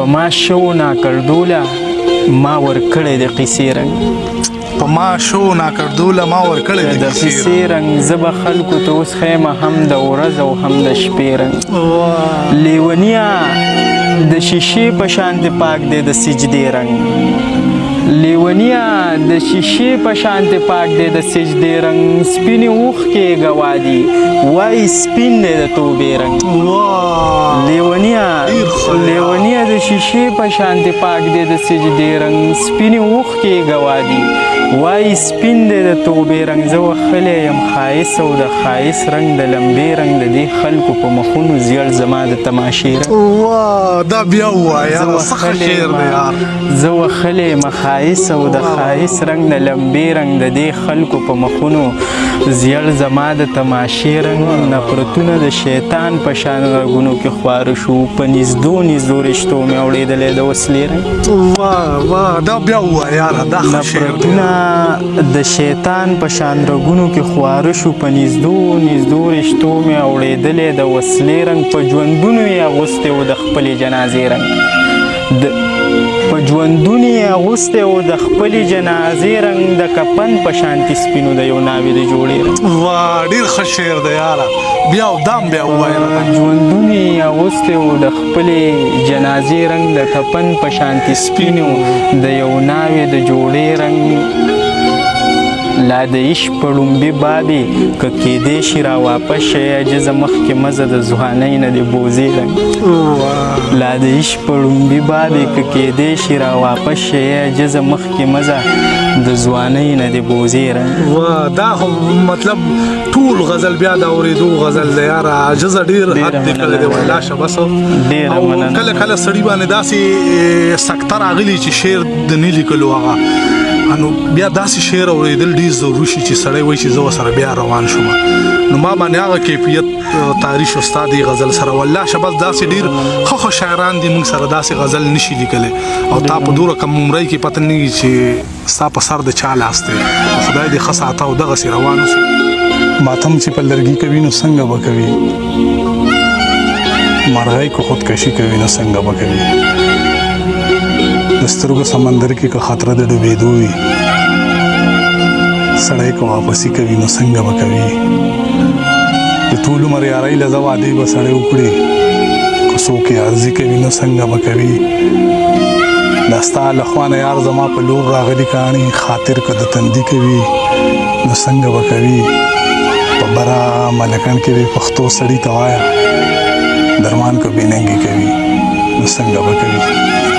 په ما شو ناکردوله ما ورکړی د قیسې رنګ په ما شو ناکردوله ما ورکړی د قیسې رنګ زه به خلکو ته اوس خیمه هم د ورځ او هم د شپې رنګ لیونیه د شیشې په شان د پاک دی د سجدې رنګ لیونیه د شیشې په شان د پاک دی د سجدې رنګ سپینې اوښکې ګوا دي وایي سپین دی د توبې رنګ لیونیه د شیشې په شان د پاک دی د سجدې رنګ سپینې اوښکې ګوا دي وایي سپین دی د توبې رنګ زه وښلی یم ښایست او د ښایست رنګ د لمبې رنګ د دې خلکو په مخونو زیړ زما د تماشې رنګ دا بیا ووایه څه ښه شعر دی یار زه وښلی یم ښایست او د ښایست رنګ د لمبې رنګ د دې خلکو په مخونو زیړ زما د تماشې رنګ نفرتونه د شیطان په شان رګونو کې خواره شو په نږدو نږدو رشتو مې اورېدلی د وسلې رنګ دا بیا ووایه یاره دا ښه شعر دی د شیطان په شان رګونو کې خواره شو په نږدو نږدو رشتو مې اورېدلی د وسلې رنګ په ژوندونو یې اغوستی و د خپلې جنازې رنګ په ژوندون یې اغوستی و د خپلې جنازې رنګ د کفن په شانتي سپینو د یو ناوې د جوړې رنګ ډېر ښه شعر دی یاره بیا دام بیا ووایه په ژوندون یې اغوستی و د خپلې جنازې رنګ د کفن په شانتي سپینو د یو ناوې د جوړې رنګ لا د عشق په ړومبي بابې که کیدی شي را واپس شی عجزه مخکې مزه د ځوانۍ نه د بوزې رنګ لا د عشق په ړومبي بابې که کیدی شي را واپس شی عجزه مخکې مزه د ځوانۍ نه د بوزې رنګ دا خو مطلب ټول غزل بیا د اورېدو غزل دی یاره عجزه ډېر حد دی کړی دی والله شبس او کله کله سړي باندې داسې سکته راغلي چې شعر د نه لیکلو هغه نو بیا داسې شعر اورېدل ډېر ضروري شي چې سړی وایي چې زه ورسره بیا روان شوم نو ما باندې هغه کیفیت طاري شو ستا دې غزل سره والله شبس داسې ډېر ښه ښه شاعران دي موږ سره داسې غزل نشي لیکلی او تا په دومره کم عمرۍ کې پته نه وي چې ستا په سر د چا لاس دی خدای دې ښه ساته او دغسې روان اوسي ماتم چې په لرګي کوي نو څنګه به کوي مرغۍ که خودکشي کوي نو څنګه به کوي د سترګو سمندر کې که خطره د ډوبېدو وي سړی که واپسي کوي نو څنګه به کوي د ټول عمر یارۍ له زه وعدې به سړی وکړي که څوک یې عرضي کوي نو څنګه به کوي دا ستا له خوا نه یار زما په لور راغلي کاڼي خاطر که د تندي کوي نو څنګه به کوي په بره ملکن کې به پښتو سړي ته وایه درمان که بې ننګي کوي نو څنګه به کوي